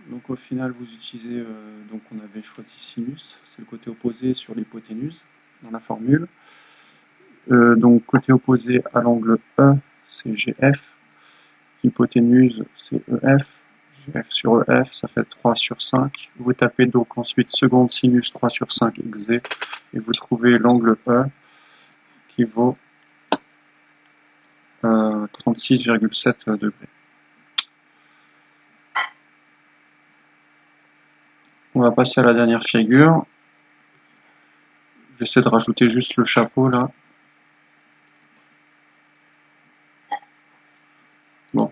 Donc au final, vous utilisez, donc on avait choisi sinus, c'est le côté opposé sur l'hypoténuse dans la formule. Donc côté opposé à l'angle E, c'est GF, hypoténuse, c'est EF, GF sur EF, ça fait 3 sur 5. Vous tapez donc ensuite seconde sinus 3 sur 5 XZ, et vous trouvez l'angle E qui vaut 36,7 degrés. On va passer à la dernière figure. J'essaie de rajouter juste le chapeau là. Bon,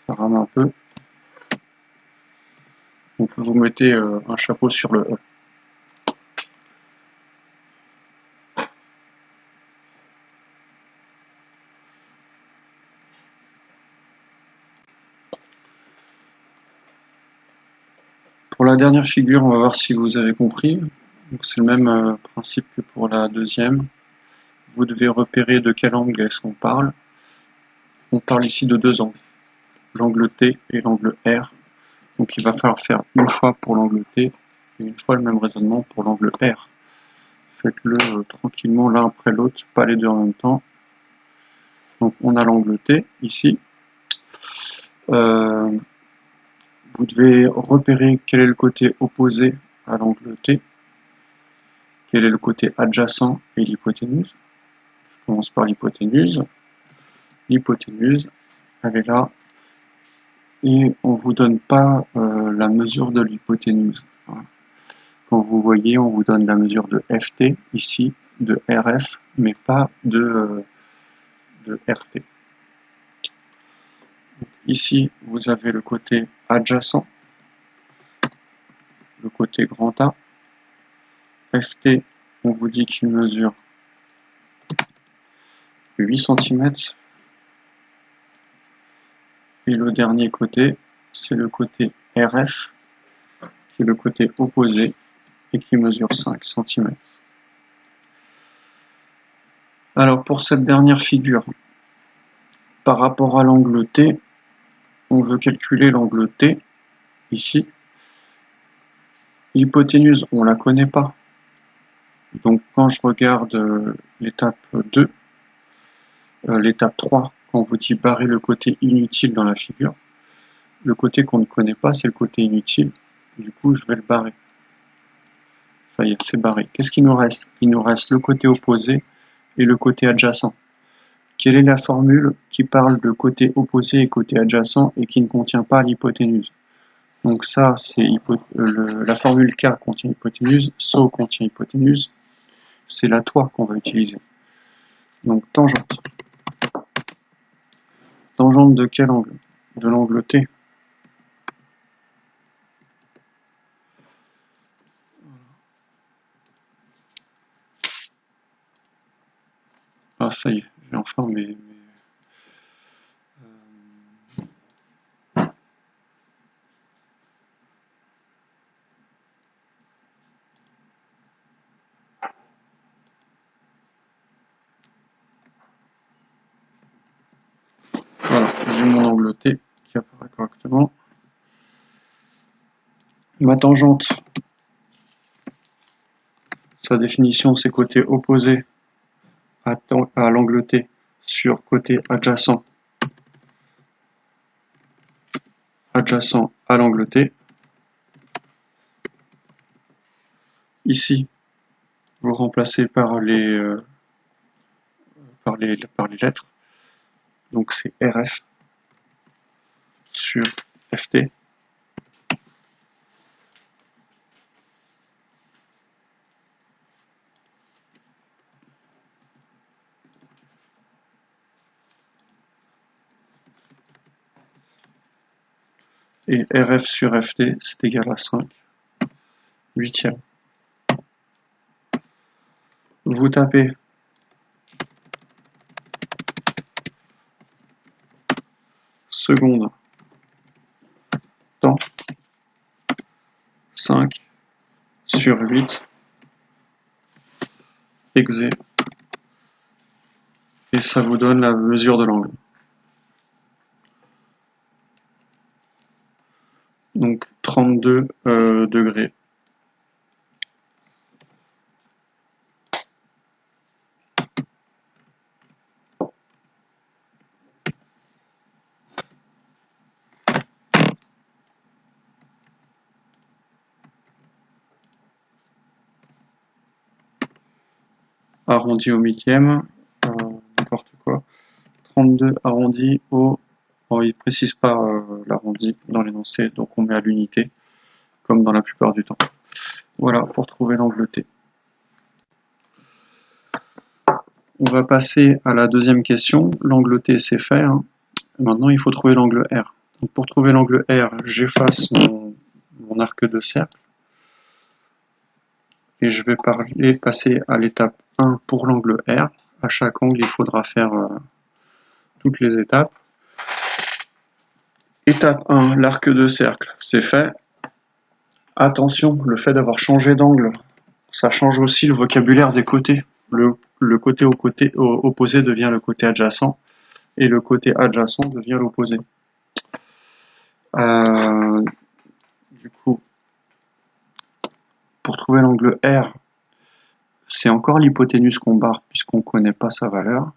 ça rame un peu. Donc vous mettez un chapeau sur le E. Pour la dernière figure, on va voir si vous avez compris. Donc c'est le même principe que pour la deuxième. Vous devez repérer de quel angle est-ce qu'on parle. On parle ici de deux angles, l'angle T et l'angle R. Donc il va falloir faire une fois pour l'angle T et une fois le même raisonnement pour l'angle R. Faites-le tranquillement l'un après l'autre, pas les deux en même temps. Donc on a l'angle T ici. Vous devez repérer quel est le côté opposé à l'angle T, quel est le côté adjacent et l'hypoténuse. Je commence par l'hypoténuse. L'hypoténuse, elle est là. Et on ne vous donne pas la mesure de l'hypoténuse. Voilà. Quand vous voyez, on vous donne la mesure de FT, ici, de RF, mais pas de RT. Ici, vous avez le côté adjacent, le côté grand A. FT, on vous dit qu'il mesure 8 cm. Et le dernier côté, c'est le côté RF, qui est le côté opposé, et qui mesure 5 cm. Alors pour cette dernière figure, par rapport à l'angle T, on veut calculer l'angle T, ici. L'hypoténuse, on ne la connaît pas. Donc quand je regarde l'étape 2, l'étape 3, quand on vous dit barrer le côté inutile dans la figure, le côté qu'on ne connaît pas, c'est le côté inutile. Du coup, je vais le barrer. Ça y est, c'est barré. Qu'est-ce qu'il nous reste? Il nous reste le côté opposé et le côté adjacent. Quelle est la formule qui parle de côté opposé et côté adjacent et qui ne contient pas l'hypoténuse? Donc ça, c'est la formule K contient hypoténuse, SO contient hypoténuse, c'est la toi qu'on va utiliser. Donc tangente. Tangente de quel angle? De l'angle T. Ah ça y est, j'ai enfin voilà, j'ai mon angle T qui apparaît correctement. Ma tangente, sa définition, c'est côté opposé à l'angle T sur côté adjacent à l'angle T. Ici, vous remplacez par les lettres. Donc c'est RF sur FT. Et RF sur FT, c'est égal à 5 huitièmes. Vous tapez seconde, temps, 5 sur 8, exé, et ça vous donne la mesure de l'angle. donc 32 degrés. Arrondi au millième, n'importe quoi. 32 arrondi au... Bon, il ne précise pas l'arrondi dans l'énoncé, donc on met à l'unité, comme dans la plupart du temps. Voilà, pour trouver l'angle T. On va passer à la deuxième question. L'angle T, c'est fait. Hein. Maintenant, il faut trouver l'angle R. Donc, pour trouver l'angle R, j'efface mon arc de cercle. Et je vais passer à l'étape 1 pour l'angle R. À chaque angle, il faudra faire toutes les étapes. Étape 1, l'arc de cercle, c'est fait. Attention, le fait d'avoir changé d'angle, ça change aussi le vocabulaire des côtés. Le côté opposé devient le côté adjacent, et le côté adjacent devient l'opposé. Du coup, pour trouver l'angle R, c'est encore l'hypoténuse qu'on barre puisqu'on ne connaît pas sa valeur.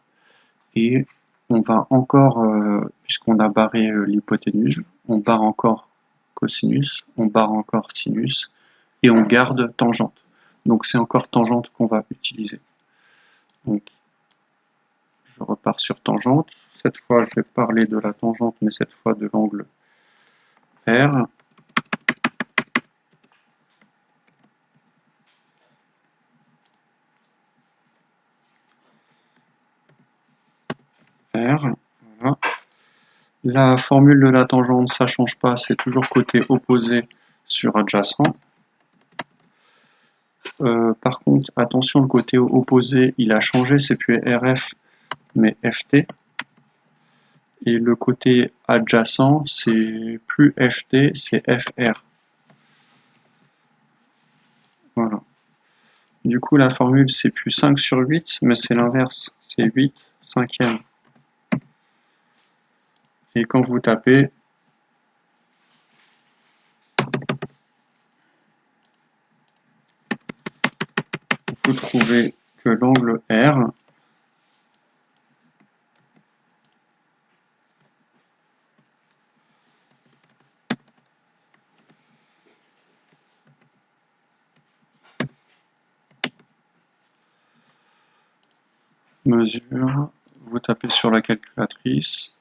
Et on va encore, puisqu'on a barré l'hypoténuse, on barre encore cosinus, on barre encore sinus, et on garde tangente. Donc c'est encore tangente qu'on va utiliser. Donc je repars sur tangente. Cette fois, je vais parler de la tangente, mais cette fois de l'angle R. R, voilà. La formule de la tangente, ça ne change pas, c'est toujours côté opposé sur adjacent. Par contre, attention, le côté opposé, il a changé, c'est plus RF, mais FT. Et le côté adjacent, c'est plus FT, c'est FR. Voilà. Du coup, la formule, c'est plus 5 sur 8, mais c'est l'inverse, c'est 8 cinquième. Et quand vous tapez, vous trouvez que l'angle R mesure, vous tapez sur la calculatrice,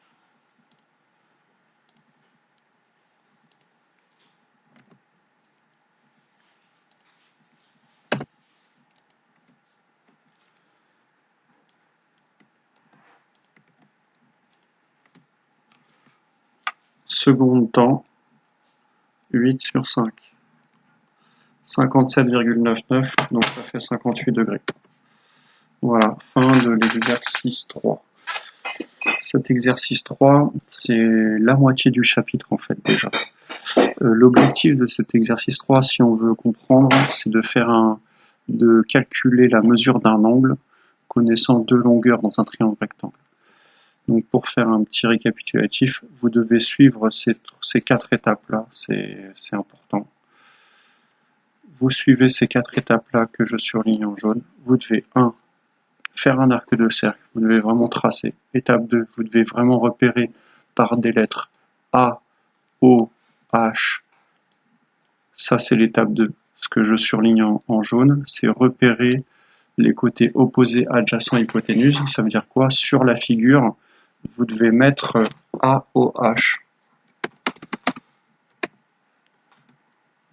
seconde temps, 8 sur 5. 57,99, donc ça fait 58 degrés. Voilà, fin de l'exercice 3. Cet exercice 3, c'est la moitié du chapitre en fait déjà. L'objectif de cet exercice 3, si on veut comprendre, c'est de calculer la mesure d'un angle connaissant deux longueurs dans un triangle rectangle. Donc pour faire un petit récapitulatif, vous devez suivre ces 4 étapes-là, c'est important. Vous suivez ces 4 étapes-là que je surligne en jaune. Vous devez 1. Faire un arc de cercle, vous devez vraiment tracer. Étape 2, vous devez vraiment repérer par des lettres A, O, H. Ça c'est l'étape 2. Ce que je surligne en jaune, c'est repérer les côtés opposés adjacents hypoténuse. Ça veut dire quoi? Sur la figure, vous devez mettre A, O, H.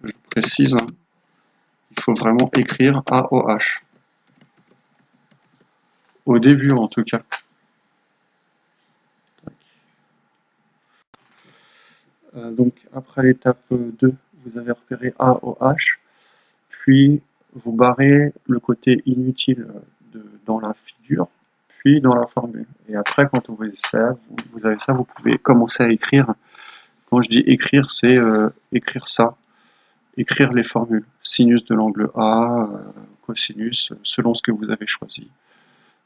Je précise, hein. Il faut vraiment écrire AOH. Au début, en tout cas. Donc, après l'étape 2, vous avez repéré AOH, puis vous barrez le côté inutile dans la figure, puis dans la formule. Et après, quand vous avez ça, vous pouvez commencer à écrire. Quand je dis écrire, c'est écrire ça. Écrire les formules. Sinus de l'angle A, cosinus, selon ce que vous avez choisi.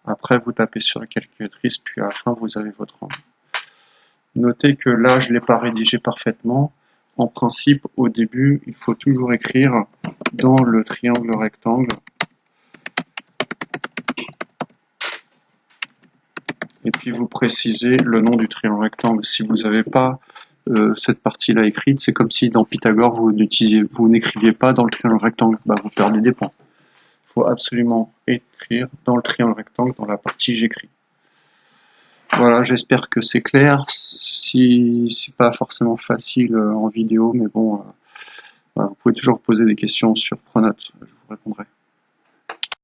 Après, vous tapez sur la calculatrice, puis à la fin, vous avez votre angle. Notez que là, je ne l'ai pas rédigé parfaitement. en principe, au début, il faut toujours écrire dans le triangle rectangle. Et puis vous précisez le nom du triangle rectangle. Si vous n'avez pas cette partie-là écrite, c'est comme si dans Pythagore vous n'écriviez pas dans le triangle rectangle, vous perdez des points. Il faut absolument écrire dans le triangle rectangle, dans la partie j'écris. Voilà, j'espère que c'est clair. Si c'est pas forcément facile en vidéo, mais bon, vous pouvez toujours poser des questions sur Pronote, je vous répondrai.